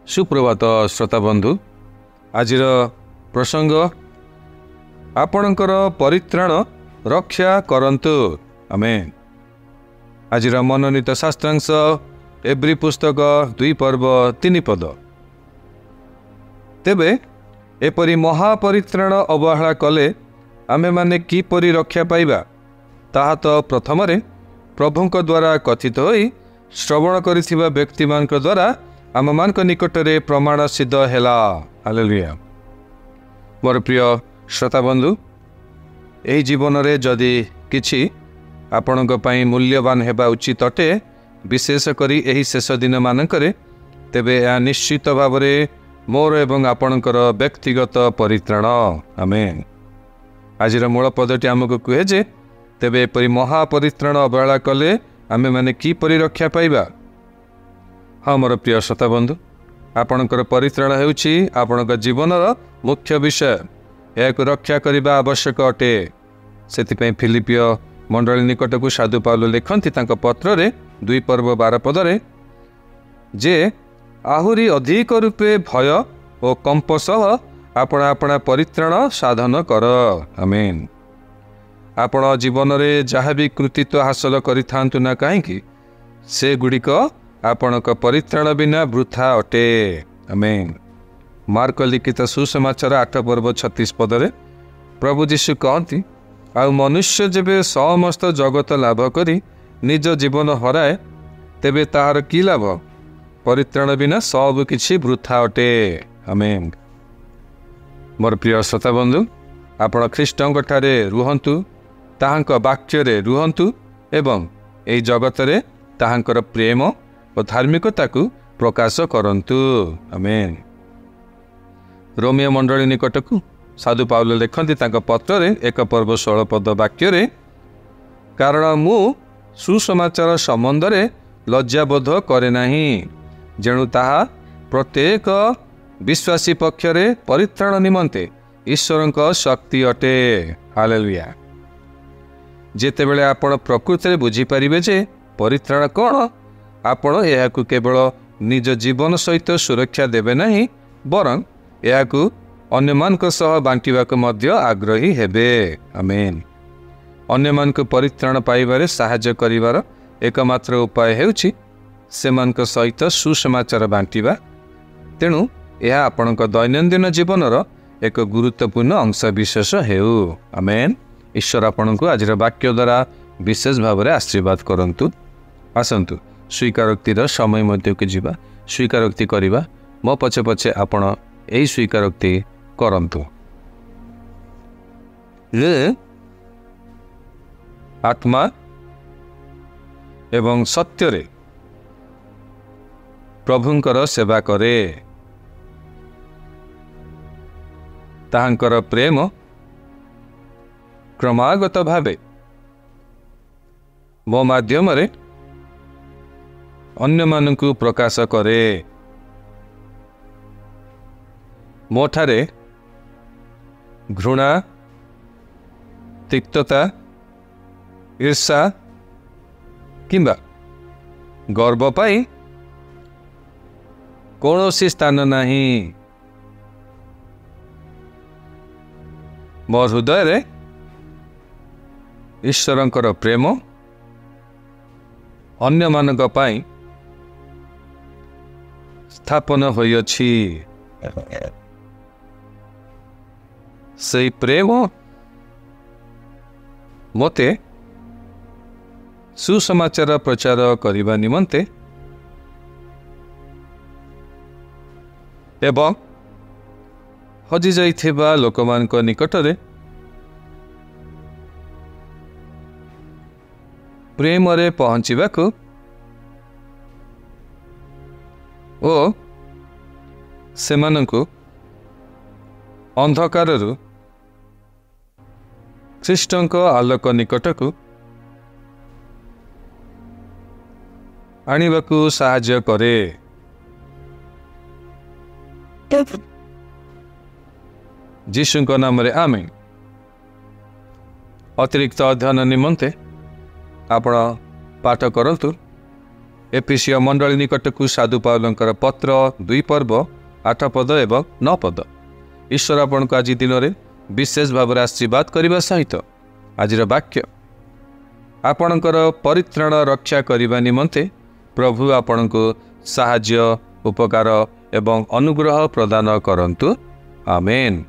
सुप्रभात श्रोता बंधु आज प्रसंग आपणकर परित्राण रक्षा करंतु आमेन। आज मनोनीत शास्त्रांश एब्री पुस्तक 2 पर्व 3 पद। तेबे एपरी महापरित्राण अवहेला कले आमे माने किपरि रक्षा पाइबा ताहा तो प्रथम प्रभुंक द्वारा कथित होई श्रवण करिथिबा व्यक्ति मानक द्वारा आम मान निकटरे प्रमाण सिद्ध हैला। हालेलुया। मोर प्रिय श्रोता बंधु, एही जीवन रे जदि किछि आपणक पई मूल्यवान हेबा उचित अटे, विशेष करी एही शेष दिन मानकरे, तेबे या निश्चित भावरे मोर एवं आपणकर व्यक्तिगत परित्राण। आमेन। आजिर मूल पदटी आमको कहे जे तेबे एपरि महापरित्राण अवहेला कले आमे माने किपरि रक्षा पाइबा। हाँ मोर प्रिय श्रोता बंधु, आपणकर परित्राण हेउछि आपणक जीवनर मुख्य विषय। याक रक्षा करबा आवश्यक अटे। सेतिपई फिलिपियो मंडली निकटकू साधु पाउल लिखंती तांक पत्र रे 2 पर्व 12 पदरे जे आहुरी अधिक रूपे भय और कंप सह आपणा आपणा परित्राण साधन कर। आमेन। आपण जीवन रे जहाँ भी कृतित्व हासिल करिथांतु ना कहीं से गुड़िक आपणक परित्राण बिना वृथा अटे। आमेन। मार्क लिखित सुसमाचार 8 पर्व 36 पदरे प्रभु जीशु कहती आ मनुष्य जेबे समस्त जगत लाभ करी निज जीवन हराए तेबे ताहार की लाभ? परित्राण बिना सब किछि वृथा अटे। आमेन। मोर प्रिय श्रोता बंधु, आपण ख्रीष्टंक ठारे रुहंतु, ताहांक वाक्य रे रुहंतु एवं एई जगत रे ताहांकर प्रेम और धार्मिकता को प्रकाश करंतु। आमेन। रोमियो मंडली निकटकू साधु पाउल लिखंती तांक पत्र रे 1 पर्व 16 पद वाक्य रे कारण मु सुसमाचार संबंध रे लज्जाबोध करे नाही, जेणु ताहा प्रत्येक विश्वासी पक्ष रे परित्राण निमंते ईश्वरक शक्ति अटे। हालेलुया। जेतेबेले आपण प्रकृति रे बुझी परिबे जे परित्राण कौन, आपण एहाकु केवल निज जीवन सहित सुरक्षा देबे नहीं, बरं एहाकु अन्यमानक सह बांटिबाक मध्य आग्रही हेबे। आमेन। अन्यमानक परित्राण पाइबारे साहाय्य करिवार एकमात्र उपाय हेउछि सेमानक सहित सुसमाचार बांटिबा। तेणु यह आपणक दैनंदिन जीवनर एक गुरुत्वपूर्ण अंश विशेष हेउ। आमेन। ईश्वर आपणको आजिर वाक्य द्वारा विशेष भाव में आशीर्वाद करंतु। आसंतु स्वीकारोक्तिर समय मध्यक जीवा, स्वीकारोक्ति करिबा। मो पछे पछे आपण एही स्वीकारोक्ति करंतु। ये आत्मा एवं सत्य रे प्रभुंकर सेवा करे, ताहांकर प्रेम क्रमागत भावे मो माध्यम रे अन्य मानकु प्रकाश करे। मोठारे घृणा, तिक्तता, ईर्षा किंबा गर्व पाई कौनसी स्थान नहीं। मो हृदय रे ईश्वरंकर प्रेम अन्य मानक पाई स्थापन होइछि। से प्रेम मते सुसमाचार प्रचार करिबा निमंते एवं हजि जाइथिबा लोकमानक निकटरे प्रेम रे पहुंचीबाकू ओ सेमानंकु अंधकाररु ख्रीष्टंक आलोक निकटकू आनिबाकू साहाय्य करे। जीशुंक नाम रे आमेन। अतिरिक्त अध्ययन निमंते आपण पाठ करतु एफिसीय मंडली निकटकू साधु पाउलंकर पत्र 2 पर्व 8 पद एवं 9 पद। ईश्वर आपण को आज दिन में विशेष भाव आशीर्वाद करने सहित आज वाक्य आपणकर परित्राण रक्षा करने निमंते प्रभु आपण को साहाय्य उपकार एवं अनुग्रह प्रदान करंतु। आमेन।